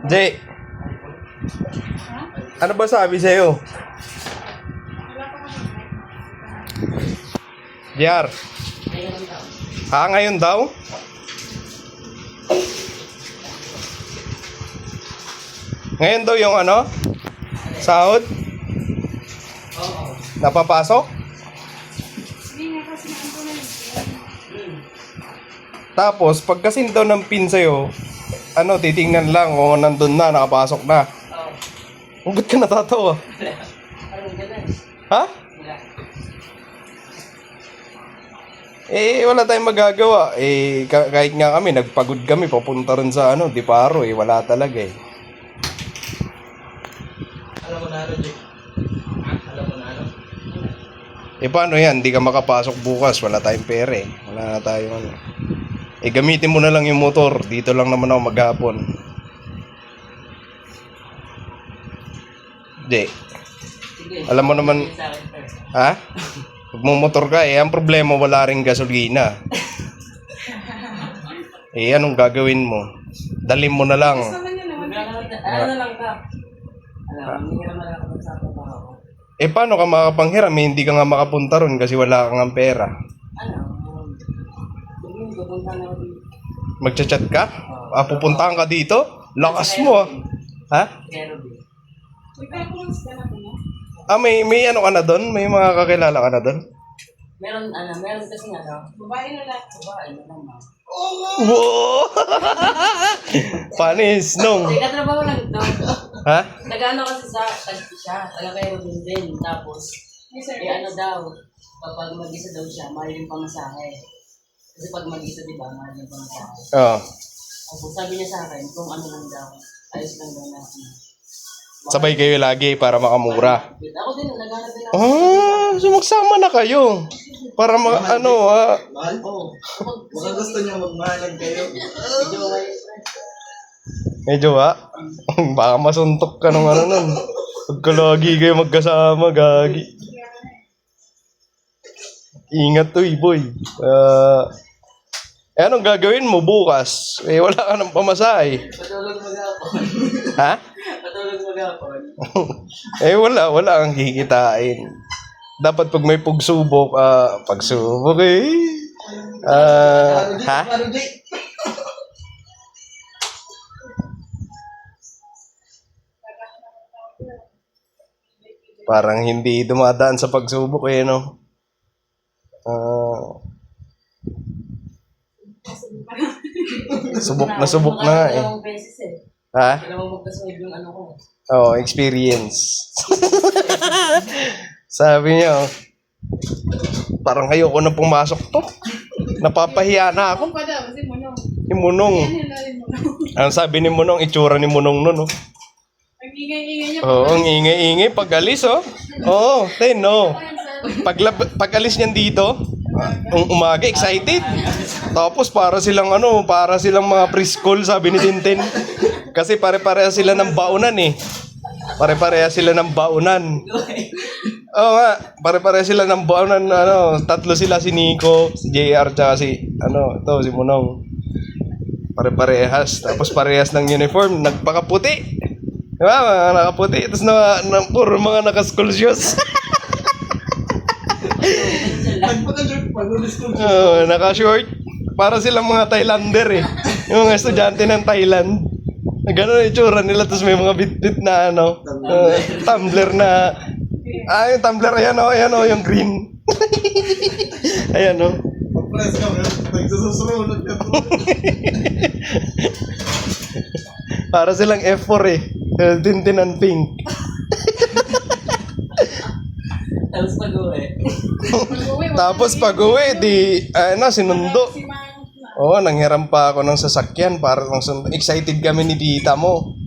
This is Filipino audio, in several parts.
Jay, ano ba sabi sa'yo? JR, ngayon daw? Ngayon daw yung ano? Sahod? Napapasok? Tapos, pag kasi daw ng pin sa'yo, ano, titingnan lang kung nandun na, nakapasok na. Ba't ka natatawa? Ha? Wala tayong magagawa. Kahit nga kami, nagpagod kami, papunta rin sa ano, Diparo, wala talaga Alam mo na, Roger. Alam mo na, ano? Paano yan? Hindi ka makapasok bukas, wala tayong pera Wala na tayong ano. Gamitin mo na lang yung motor. Dito lang naman ako maghapon. Hindi. Alam mo naman. Ha? Pag motor ka, ang problema wala ring gasolina. Anong gagawin mo? Dalhin mo na lang. Ano na lang ka? Mangihiram na lang ako sa trabaho. Paano ka makapanghiram? Hindi ka nga makapunta ron kasi wala kang ang pera. Pupunta na ako dito. Magchat-chat ka? Pupuntahan ka dito? Lakas mo Ha? May ano ka na doon? May mga kakilala ka na doon? Meron kasi babae na lang. Babae na lang, ma'am. Wow! Panis, nung. Nagkatrabaho lang ito. Ha? Nag-ano kasi siya, taga-pero din. Tapos, ano daw, kapag mag-isa daw siya, mahal yung pamasahe. Kasi pag mag-isa, di ba, mahal yung pamasahe. Oo. Tapos sabi niya sa akin, kung ano lang daw, ayos lang daw natin. Sabay kayo lagi para makamura. Ako din, naghanap din ako. So magsama na kayo. Para ano, Mahal po. Baka gusto niya magmahalan kayo. Medyo baka masuntok ka nung ano nun. Pagkalagi kayo magkasama, gagi. Ingat to, boy. Anong gagawin mo bukas? Wala ka ng pamasahe. Patulog mag-apon. Ha? Patulog mag-apon. Wala kang kikitain. Dapat pag may pagsubok, pagsubok ha? Parang hindi dumadaan sa pagsubok no? Subok na nga Ha? Experience. Sabi niya, parang ayoko na pumasok to. Napapahiya na ako. Si Munong. Ang sabi ni Munong, itsura ni Munong nun, Ang ingay-ingay niya. ang ingay-ingay. Pag alis, Pag alis niyan dito, umaga, excited. Tapos para silang mga preschool, sabi ni Tintin. Kasi pare-pareha sila ng baunan Pare-pareha sila ng baunan. Oo nga, pare-pareha sila ng baunan. Tatlo sila, si Nico, si JR, tsaka si Munong. Pare-parehas. Tapos parehas ng uniform, nagpakaputi. Diba? Mga nakaputi. Tapos puro mga naka-school shoes. Naka-short. Para silang mga Thailander Yung mga estudyante ng Thailand. Ganon yung itsura nila. Tapos may mga bit-bit na tumbler na yung tumbler, ayan yung green. Ayan Pag-press ka, nagsusunod ka. Para silang F4 Tintinan pink. Tapos pag-uwi, sinundo. Nanghiram pa ako ng sasakyan para excited kami ni tita mo.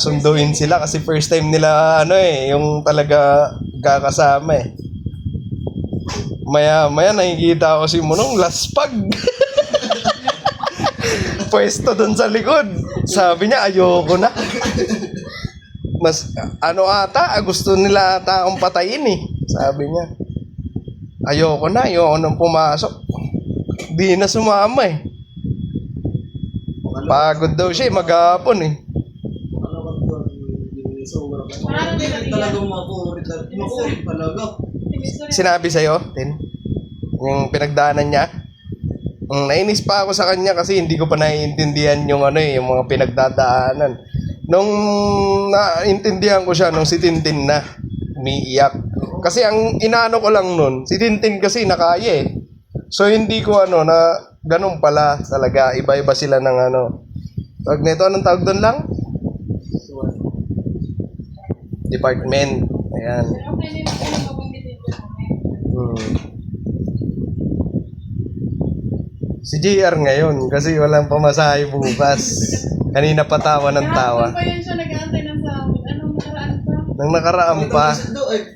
Sunduin sila kasi first time nila yung talaga kakasama Maya nakikita ko si Munong laspag. Pwesto dun sa likod. Sabi niya ayoko na. Mas gusto nila ata akong patayin Sabi niya. Ayoko nang pumasok. Di na sumama Pagod daw siya maghapon Sobrang. Parang Hindi nilagyan. talagang makulit. Makulit talaga. Sinabi sa'yo, Tin? Yung pinagdaanan niya? Nainis pa ako sa kanya kasi hindi ko pa naiintindihan yung ano yung mga pinagdadaanan. Nung naintindihan ko siya nung si Tintin na umiiyak. Kasi ang inaano ko lang nun, si Tintin kasi nakaya eh. So hindi ko na ganun pala talaga. Iba-iba sila ng ano. Tawag nito, anong tawag doon lang? Department. Ayan. Okay din ako mabanggitin ko. Hmm. Si JR ngayon kasi walang pamasahe bukas. Kanina pa tawa ng tawa. Kahapon pa yun siya nag-aantay ng sahod. Anong nakaraan pa? Nang nakaraan pa.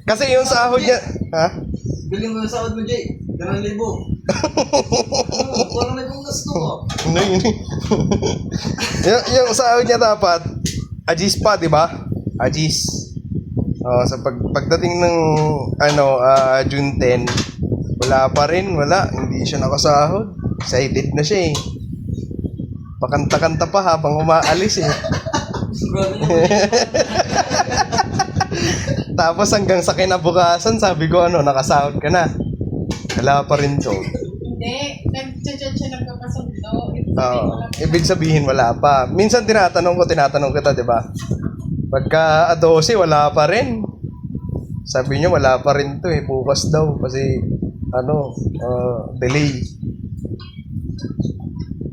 Kasi yung sahod niya, ha? Biling mo yung sahod mo, Jay. 2,000. Parang naging gusto ko. yung sahod niya dapat, Ajis pa, di ba? Ajis. Sa pagdating ng June 10, wala pa rin, hindi siya nakasahod. Excited na siya eh. Pakanta-kanta pa habang umaalis eh. Tapos hanggang sa kinabukasan, sabi ko nakasahod ka na. Wala pa rin to. Hindi. Nag-chat siya nagkakasundo. Ibig sabihin wala pa. Minsan tinatanong kita, di ba? Pagka 12, wala pa rin. Sabi niyo wala pa rin to eh. Bukas daw kasi delay.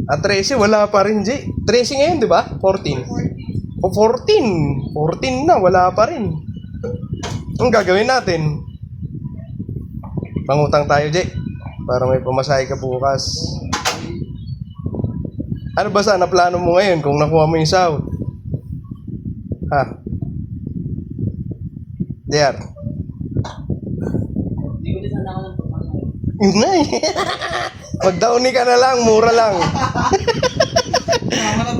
At 13, wala pa rin, J. 13 ngayon, di ba? 14. O 14. 14 na, wala pa rin. Ang gagawin natin? Mangutang tayo, J. Para may pamasahe ka bukas. Ano ba sana plano mo ngayon kung nakuha mo yung sahod? Ha? JR. Hindi ko din sana ako ng pamangay. Yun na eh. Mag-downy ka na lang, mura lang. Naman ang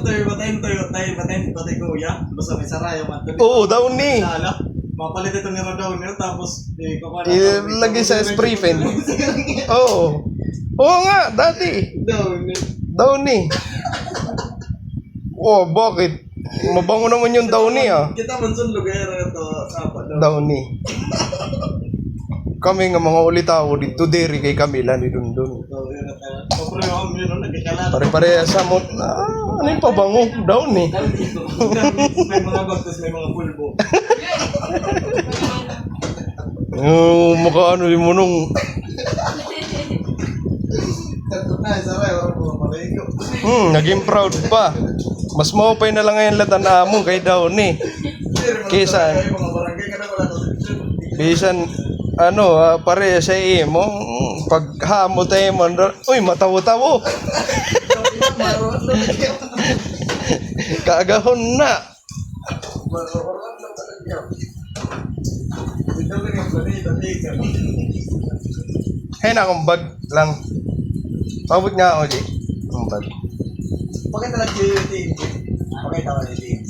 patay kuya. Basta may saraya man. Oo, downy. Mapalit ito ni Rodonio tapos Ilagay sa spray pen. Oo. Oo nga, dati. Downy. Oh, bakit? Mabango naman yung downy ah. Kita man sa lugar ito sa Downy. Kami nga mga ulitaw dito diri kay Camila ni Dundun. Pare-pareha sa mo. Ano yung pabango? Downy. May mga bagtos, may mga pulbo. Mukha mo nung. Naging proud pa. Mas maupay na lang ngayon latan mo kay Downy. Kaysa bisan pare sa imo paghamot ay mo uy matawo-tawo. Kaagahon na. Hey na akong bag lang. Pabot nga ako, G. Ang bag. Pakita lang yung team. Pakita lang yung team.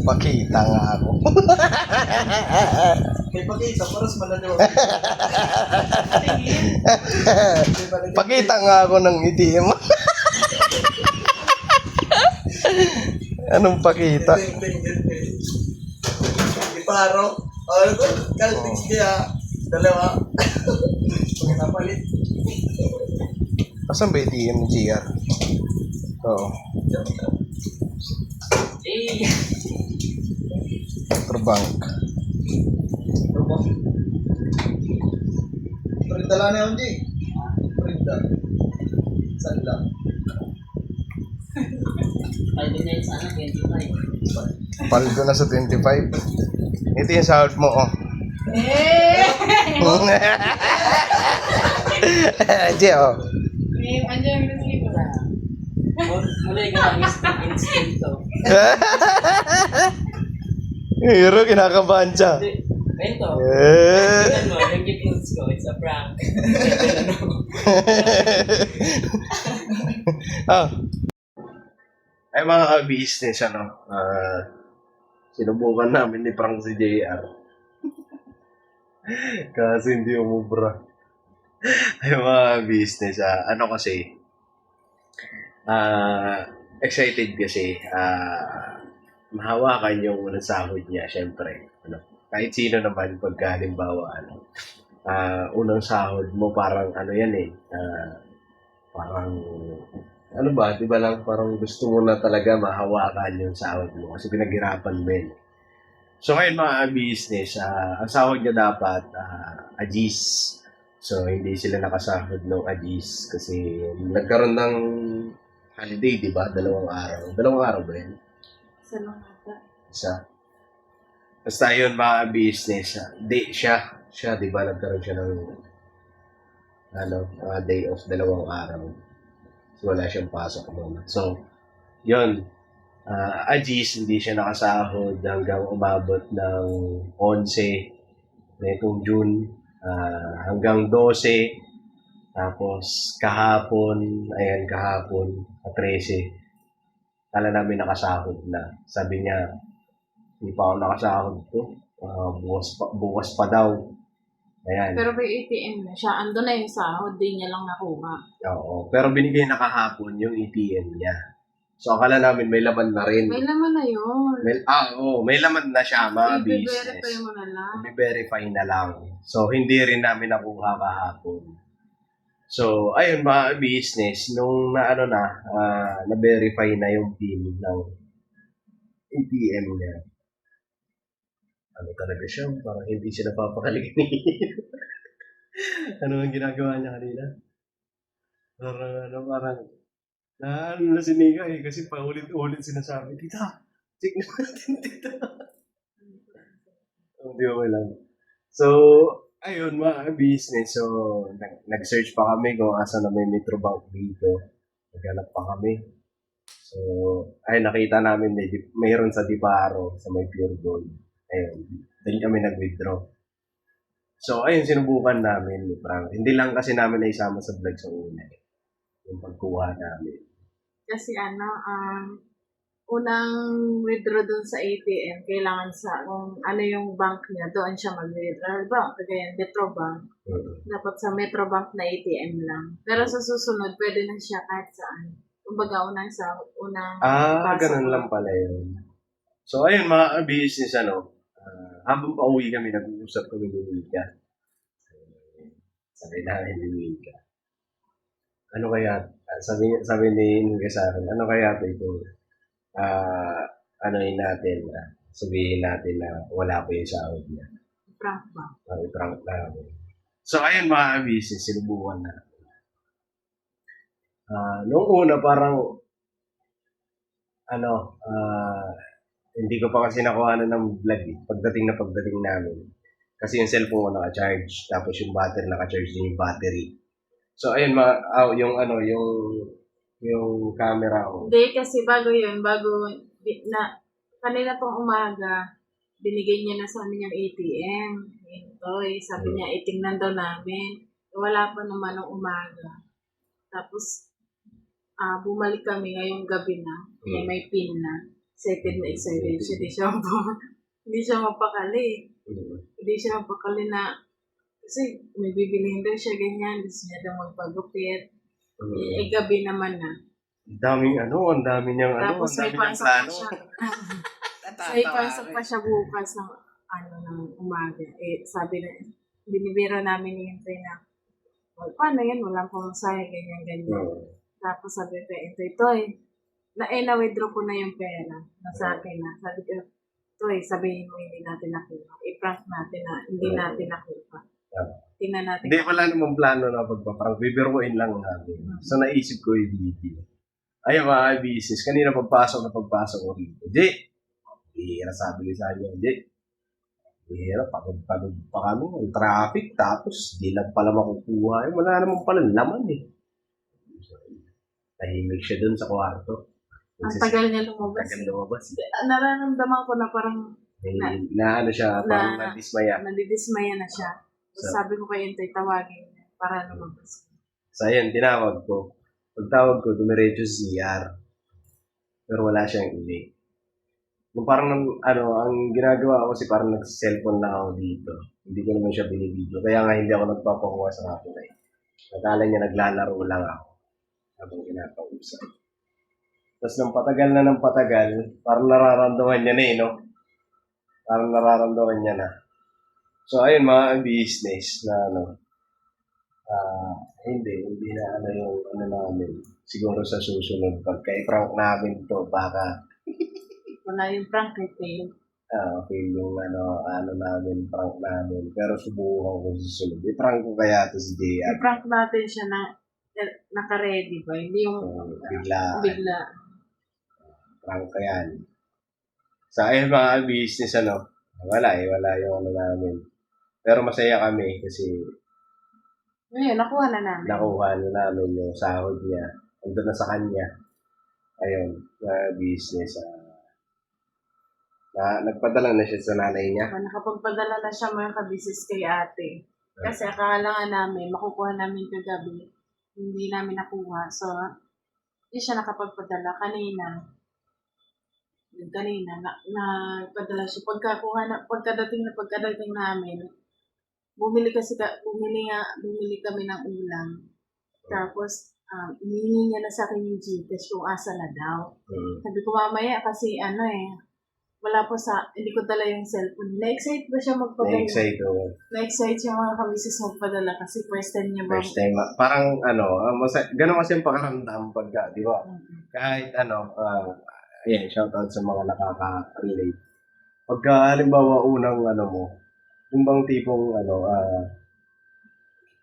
Pakita nga ako. May pakita, paras malalawa. Pakita nga ako ng itim. Anong pakita? Iparo. Ano to? Kaltix kaya. Dalawa. Pagkatapalit. Asan ba itim ni GR? Oo. Eh, Motorbank. Perinda lang na yun, G. Perinda. Saan lang? ay din na yun sa 25. Paldo na sa 25. Ito yung sahod mo, oh. G, oh. Andiyan yung resibo. Muli ka lang instinct to. Hero, kinakabahan siya. Bento. Eh. Tingnan mo, yung gift notes ko, it's a prank. Ay mga ka-business, sinubukan namin ni Frank si JR. Kasi hindi umubra. Ay mga business, kasi Excited kasi mahawakan yung unang sahod niya, syempre. Ano, kahit sino naman pagka halimbawa, unang sahod mo parang ano yan eh, parang ano ba, di ba lang parang gusto mo na talaga mahawakan yung sahod mo kasi pinaghirapan mo yun. So ngayon mga business, ang sahod niya dapat Agis. So hindi sila nakasahod ng Agis kasi nagkaroon ng holiday, di ba? Dalawang araw. Dalawang araw ba yun? Sa lang ata. Isa. Basta yun mga business, siya, di ba? Nagkaroon siya ng day off, dalawang araw. So wala siyang pasok muna. So, yun. Agis, hindi siya nakasahod hanggang umabot ng 11 netong June hanggang 12. Tapos kahapon, 13, kala namin nakasahod na. Sabi niya, hindi pa ako nakasahod to. Bukas pa daw. Ayan. Pero may ATM na siya. Ando na yung sahod. Di niya lang nakuha. Oo. Pero binigay na kahapon yung ATM niya. So akala namin may laman na rin. May naman na yun. May laman na siya, mga business. I-verify mo na lang. I-verify na lang. So hindi rin namin nakuha kahapon. So, ayun mga business, nung na-verify na yung PIN ng ATM niya. Ano talaga siya? Parang hindi siya napapakaligin. Ano ang ginagawa niya kanina? Parang na si Nika eh, kasi paulit-ulit sinasabi, Tita, check natin, Tita. Hindi okay lang. So, ayun mga business. So, nag-search pa kami kung asa na may Metrobank dito. Naghanap pa kami. So, nakita namin mayroon sa Diparo, sa may Pure Gold. Ayun, doon kami nag-withdraw. So, ayun, sinubukan namin ni Frank. Hindi lang kasi namin naisama sa vlog sa una eh. Yung pagkuha namin. Kasi unang withdraw dun sa ATM, kailangan kung ano yung bank niya, doon siya mag-withdraw. Ba? Kaya Metrobank. Dapat sa Metrobank na ATM lang. Pero sa susunod, pwede na siya kahit saan. Kumbaga, unang ganun lang pala yun. So, ayun mga business, habang pauwi kami, nag-uusap kami ni Mika. Sabi namin ni Mika. Ano kaya, sabi ni Mika sa akin, ano kaya ito? Sabihin natin na wala pa yung sahod niya. Prank ba? I-prank namin. So, ayun mga business, sinubukan na. Noong una, parang, hindi ko pa kasi nakuha ng vlog eh. Pagdating namin. Kasi yung cellphone ko naka-charge, tapos yung battery naka-charge din yung battery. So, ayun, yung camera ko. Hindi, kasi kanina pang umaga, binigay niya na sa amin yung ATM. Ito, sabi niya, itingnan daw namin. Wala pa naman ng umaga. Tapos, bumalik kami ngayong gabi na. May PIN na. Second na expiration. Hindi siya mapakali. Hindi siya mapakali na kasi may bibilihin daw siya ganyan. Gusto niya daw magpagupit. Gabi naman na. Ang dami niyang Tapos may pasok pa siya. May pasok pa siya bukas ng umaga. Sabi na, binibiro namin yung na, paano yan? Walang pumasaya, ganyan. Tapos sabi ko, ito na-withdraw ko na yung pera na sa akin na. Sabi ko, sabihin mo hindi natin nakuha. I-prank natin na hindi natin nakuha. Tingnan natin. Hindi, wala namang plano na pagpaparang. Bibiruin lang natin. So, naisip ko yung video. Ayun mga business, kanina pagpasok ko rito. Hihira sabi ko sa inyo, hihira, pagod pa kami. Ang traffic, tapos di lang pala makukuha. Wala naman pala laman eh. Tahimik siya dun sa kwarto. Ang tagal niya lumabas. Nararamdaman ko na parang parang nadismaya. Nadidismaya na siya. So, sabi ko kay Intoy, tawagin niya para lumabas. So, ayun, tinawag ko. Pagtawag ko, dumiretso sa CR. Pero wala siyang ilig. Nung parang, ang ginagawa ko kasi parang nag-cellphone lang ako dito. Hindi ko naman siya binibidyo. Kaya nga hindi ako nagpapakuha sa kapilay. Nakala niya naglalaro lang ako. Habang ginagausap. Tapos nang patagal na ng patagal, parang nararamdaman niya na no? Parang nararamdaman niya na. So, ayun mga business na hindi na yung namin. Siguro sa susunod, pagka i-prank namin to, baka Wala yung prank kay Faye. okay yung namin, prank namin. Pero subukan ko sa susunod. I-prank ko kaya to si JR. I-prank natin siya na naka-ready ba? Hindi yung bigla. Prank ko yan. Sa ayun mga business, wala yung namin. Pero masaya kami kasi Ngayon, nakuha na namin. nakuha namin yung sahod niya. Andun na sa kanya. Ayun, na business. Nagpadala na siya sa nanay niya. Nakapagpadala na siya mga kabisis kay ate. Kasi akala nga namin, makukuha namin kagabi. Hindi namin nakuha. So, hindi siya nakapagpadala. Kanina, nagpadala siya. Pagkadating namin, bumili kami ng ulam. Tapos, hinihingi niya na sa akin yung Gcash kung asa na daw. Sabi ko mamaya kasi hindi ko dala yung cellphone. Na-excite ba siya magpadala? Na-excite siya mga kamisis magpadala kasi first time niya ba? First time. Parang ganun kasi yung pakaramdam pagka, di ba? Kahit ayan, shoutout sa mga nakaka-relate. Pagka halimbawa unang yung bang tipong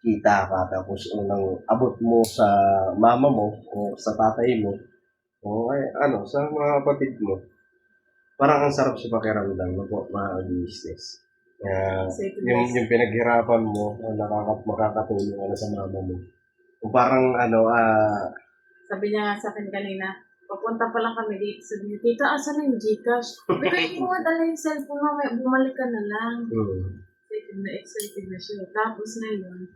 kita ka tapos unang abot mo sa mama mo o sa tatay mo o sa mga kapatid mo. Parang ang sarap sa pakiramdam mga business. Yung pinaghirapan mo, makakatulong sa mama mo. Kung parang Sabi niya nga sa akin kanina, papunta pa lang kami dito. Sabi niya, tita, asan na yung Gcash? Pero hindi mo nga dala yung cellphone mamaya, bumalik ka na lang. Excited na siya. Tapos ngayon,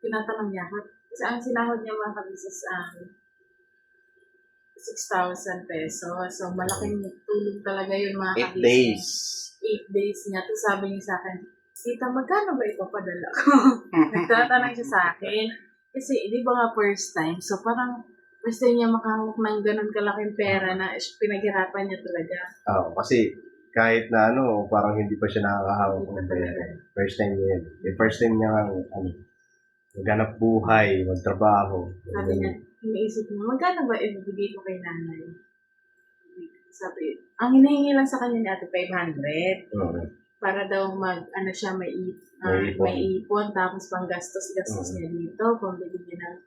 tinatanong niya ako. Kasi ang sinahod niya mga kabisis 6,000 pesos. So, malaking tulong talaga yun mga 8 days. 8 days niya. Tapos sabi niya sa akin, tita, magkano ba ipapadala ko? Nagtatanong siya sa akin. Kasi, di ba nga first time? So, parang first time niya makahawak ng ganun kalaking pera na pinaghirapan niya talaga. Kasi kahit na parang hindi pa siya nakakahawak ng pera. First time niya yun. First time niya maghanap buhay, magtrabaho. Sabi niya, iniisip niya, magkano ba ibibigay ko kay nanay? Sabi, ang hinahingi lang sa kanya ni ate 500. Para daw may ipon, tapos pang gastos niya dito, pambili niya ng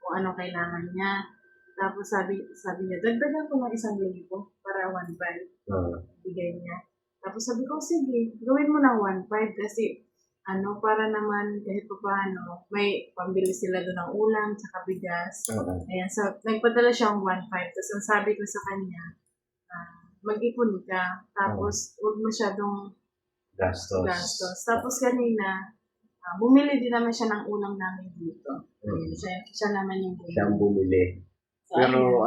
kung anong kailangan niya. Tapos sabi niya, dagdagan ko ng 1,000 para 1,500. Bigay niya. Tapos sabi ko, sige, gawin mo ng 1,500 kasi para naman kahit pa paano, may pambili sila doon ng ulam, tsaka bigas. Ayan, so nagpadala siya ng 1,500. Tapos ang sabi ko sa kanya, mag-ipon ka, tapos huwag masyadong gastos. Tapos kanina, bumili din naman siya ng ulam namin dito. Siya naman yung bumili. Siyang bumili. Pero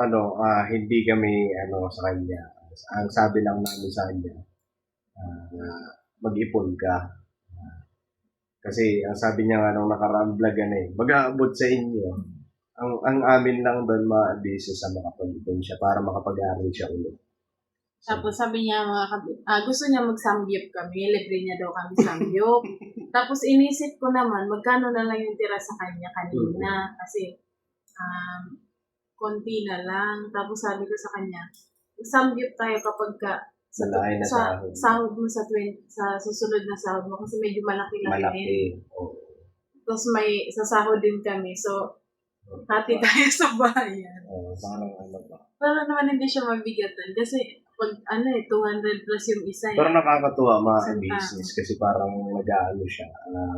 hindi kami sa kanya. Ang sabi lang namin sa kanya, mag-ipon ka. Kasi ang sabi niya nung nakaraang vlog mag-aabot sa inyo. Ang amin lang doon business sa makapag-ipon siya para makapag-aaral siya ulit. Tapos sabi niya gusto niya mag-samgyup kami, libre niya daw kami samgyup. Tapos inisip ko naman, magkano na lang yung tira sa kanya kanina. Kasi konti na lang. Tapos sabi ko sa kanya, samgyup tayo kapag sahod mo sa susunod na sahod mo kasi medyo malaki. Tapos may sasahod din kami. So, hati tayo sa bayan. Para naman hindi siya mabigatan. Kasi, 200 plus yung isa. Pero nakakatuwa mga business kasi parang nag-aano siya.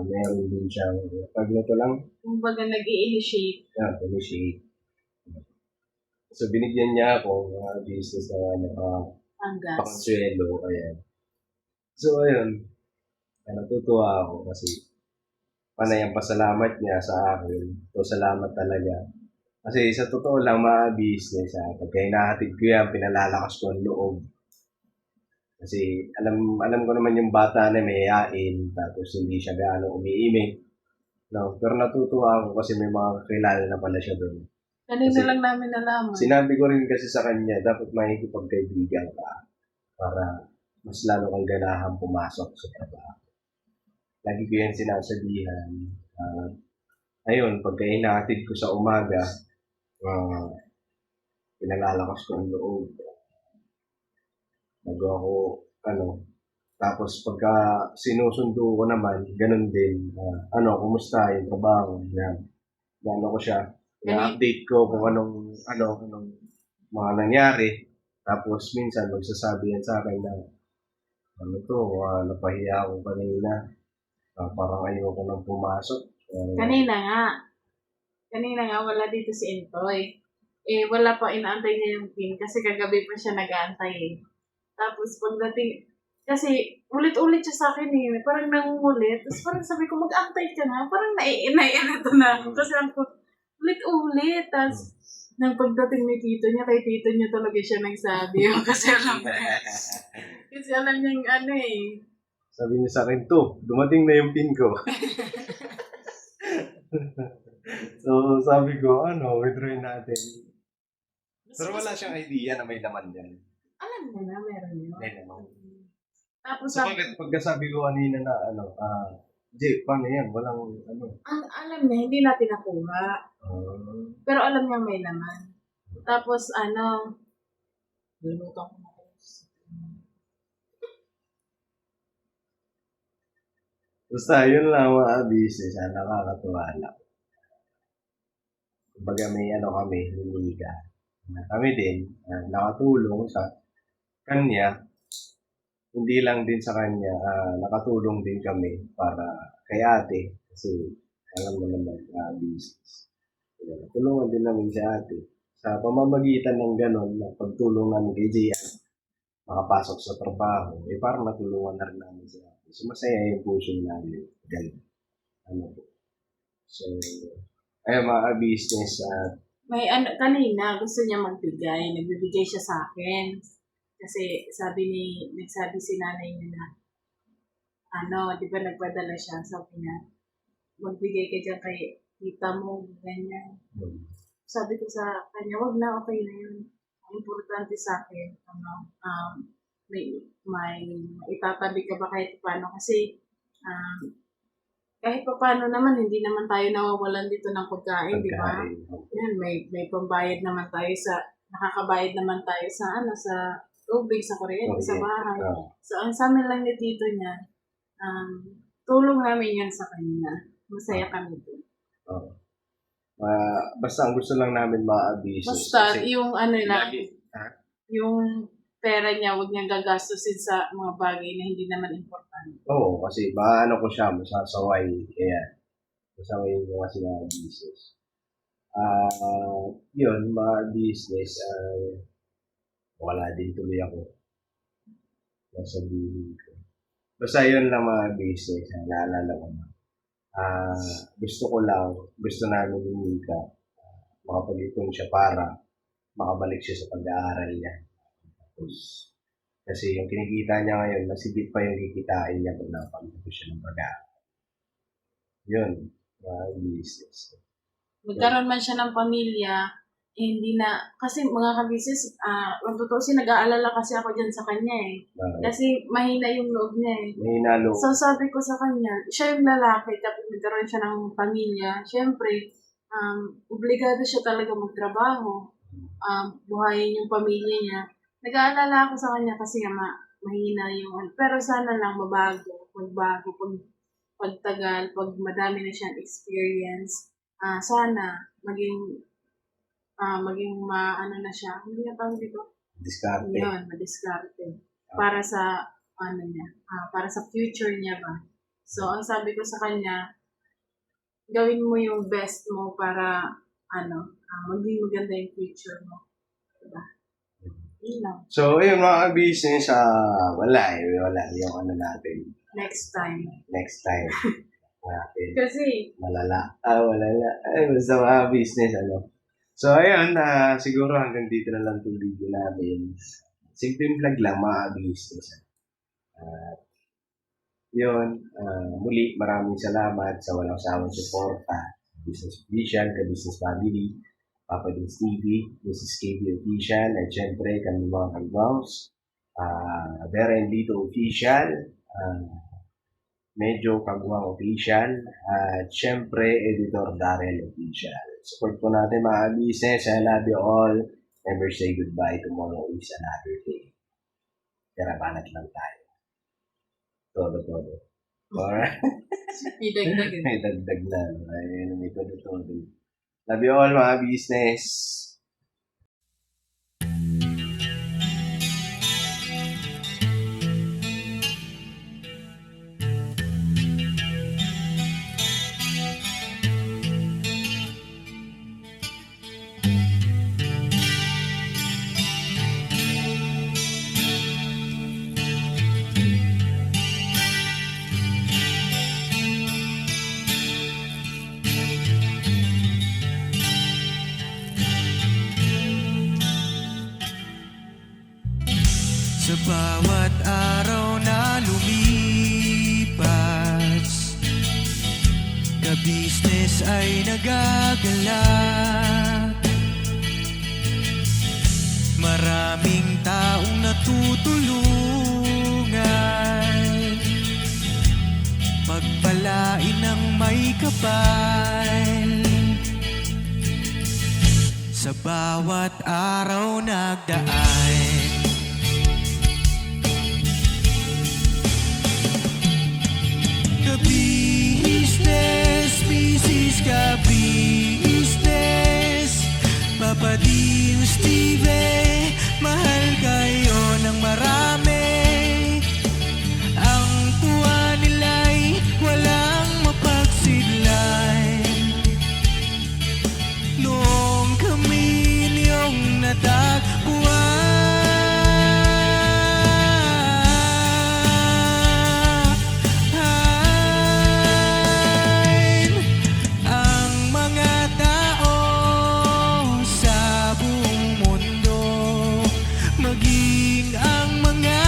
Meron din siyang, pag nito lang. Kumbaga nag-i-initiate. Initiate. So, binigyan niya ako mga business na pakonsuelo. Ayan. So, ayun. Natutuwa ako kasi panay ang pasalamat niya sa akin. So, salamat talaga. Kasi sa totoo lang, mga business, pagka hinahatid ko yan, pinalalakas ko ang loob. Kasi alam ko naman yung bata na may yain, tapos hindi siya gaano umiimik. No? Pero natutuwa ako kasi may mga kakilala na pala siya doon. Kanina Kasi lang namin nalaman. sinabi ko rin kasi sa kanya, dapat makikipagkaibigan ka para mas lalo kang ganahan pumasok sa trabaho. Lagi ko yan sinasabihan. Ayun, pagka inaatid ko sa umaga, pinalalakas ko ang loob. Bago ako, tapos pagka sinusundo ko naman, ganun din. Kumusta yung trabaho? Yan. Ano ko siya, i-update ko kung anong mga nangyari. Tapos minsan magsasabi yan sa akin na, napahiya ako kanina. Parang ayoko nang pumasok. Kanina nga wala dito si Intoy. Wala pa inaantay niya yung pin kasi kagabi pa siya nag-aantay eh. Tapos pagdating, kasi ulit-ulit siya sa akin eh. Parang nangungulit. Tapos parang sabi ko, mag-antay ka na. Parang naiirito na ako. Kasi ako, ulit-ulit. Tapos, nang pagdating ni tito niya, kay tito niya talaga siya nagsabi. Kasi alam niya. Kasi alam niya yung Sabi niya sa akin, dumating na yung pin ko. So, sabi ko, withdrawin natin. Pero wala siyang idea na may laman yan. Alam niya na, meron yun. May laman. Tapos, So, bakit pagkasabi ko kanina na, Jay, paano yan? Walang, alam niya, hindi natin nakuha. Pero alam niya may laman. Tapos, luluto ko na. Basta, yun lang mga business, nakakatuwa lang. Kumbaga may kami, liliga. Kami din, nakatulong sa kanya. Hindi lang din sa kanya, nakatulong din kami para kay ate. Kasi alam mo naman, business. Tulungan din namin si ate. Sa pamamagitan ng ganon, na pagtulong namin kay Gian, makapasok sa trabaho, parang natulungan na rin namin si ate. So, masaya yung puso namin. Ganun. So, ayun mga business, May kanina gusto niya magbigay. Nagbibigay siya sa akin. Kasi nagsabi si nanay niya na, di ba nagpadala siya, sabi niya, magbigay ka dyan kay tita mo, ganyan. Sabi ko sa kanya, wag na, okay na yun. Ang importante sa akin, may itatabi ka ba kahit paano? Kasi, kahit pa paano naman, hindi naman tayo nawawalan dito ng pagkain, di ba? Yan, may pambayad naman tayo nakakabayad naman tayo sa tubig, sa kuryente, sa bahay. So, ang sa amin lang ni tito niya, tulong namin yan sa kanya. Masaya kami doon. Basta ang gusto lang namin ma-abuse. Basta, yung yung pera niya, huwag niyang gagastusin sa mga bagay na hindi naman importante. Oo, kasi ko siya, masasaway. Kaya, masaway mo kasi mga business. Yun, mga business, wala din tuloy ako. Nasabihin ko. Basta yun lang mga business, naalala ko na. Gusto namin ni Mika, makapag-ipon siya para makabalik siya sa pag-aaral niya. Kasi yung kinikita niya ngayon, mas higit pa yung kikitain niya pag napag-ipon siya ng pag-aaral. Yun, mga business. Magkaroon man siya ng pamilya, hindi na, kasi mga ka-business, ang totoo nag-aalala kasi ako dyan sa kanya eh. Kasi mahina yung loob niya eh. Mahina loob. So sabi ko sa kanya, siya yung lalaki, tapos magkaroon siya ng pamilya, syempre, obligado siya talaga magtrabaho, buhayin yung pamilya niya. Nag-aalala ako sa kanya kasi mahina yung, pero sana lang magbago, pagtagal, pag madami na siyang experience, sana maging na siya. Hindi niya tawag dito? Diskarte. Yun, madiskarte. Para sa, para sa future niya ba. So, ang sabi ko sa kanya, gawin mo yung best mo para, maging maganda yung future mo. Diba? Yun lang. So, ayun mga business, wala yung natin. Next time. Natin. Kasi, Malala. Basta mga business, So, ayun, siguro hanggang dito na lang itong video namin. Simpleng vlog lang, mga business. Yun, muli, maraming salamat sa walang sawang suporta. Business Vision, ka Business Family. Papa Dins TV, this is KB Official, at syempre kami mga kagwaws, Vera Enlito Official, Medyo Kagwang Official, at syempre Editor Darrell Official. Support po natin mga business. I love you all. Never say goodbye. Tomorrow is another day. Tara, banat lang tayo. Todo. Alright. Idagdag. May dagdag na. Ayun, may todo. Love you all mga business. Sa bawat araw na lumipas, ka-business ay nagagalak. Maraming taong natutulungan, pagpalain ng may kapal. Sa bawat araw nagdaan, ka-business, business ka-business, Papa Dins TV, mahal kayo ng marami. Ang tuwa nila'y walang mapagsidlay. Noong kami niyong natagpuan, maging ang mga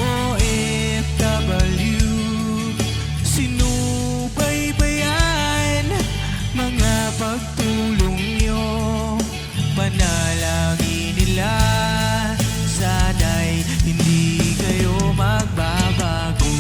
OFW, sinubaybayan mga pagtulong nyo, panalangin nila, sana'y hindi kayo magbabago.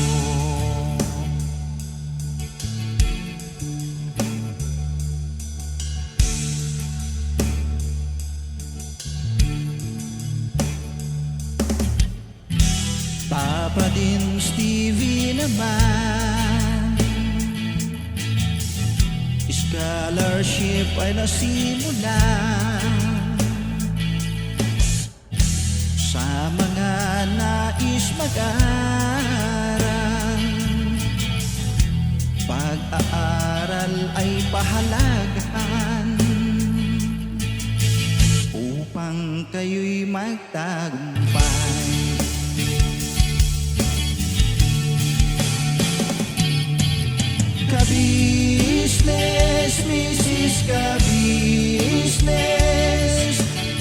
Papa Dins TV naman, scholarship ay nasimulan sa mga nais mag-aral. Pag-aaral ay pahalagahan upang kayo'y magtagumpay. Ka-business, Mrs. Ka-business,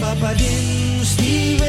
Papa Dins TV,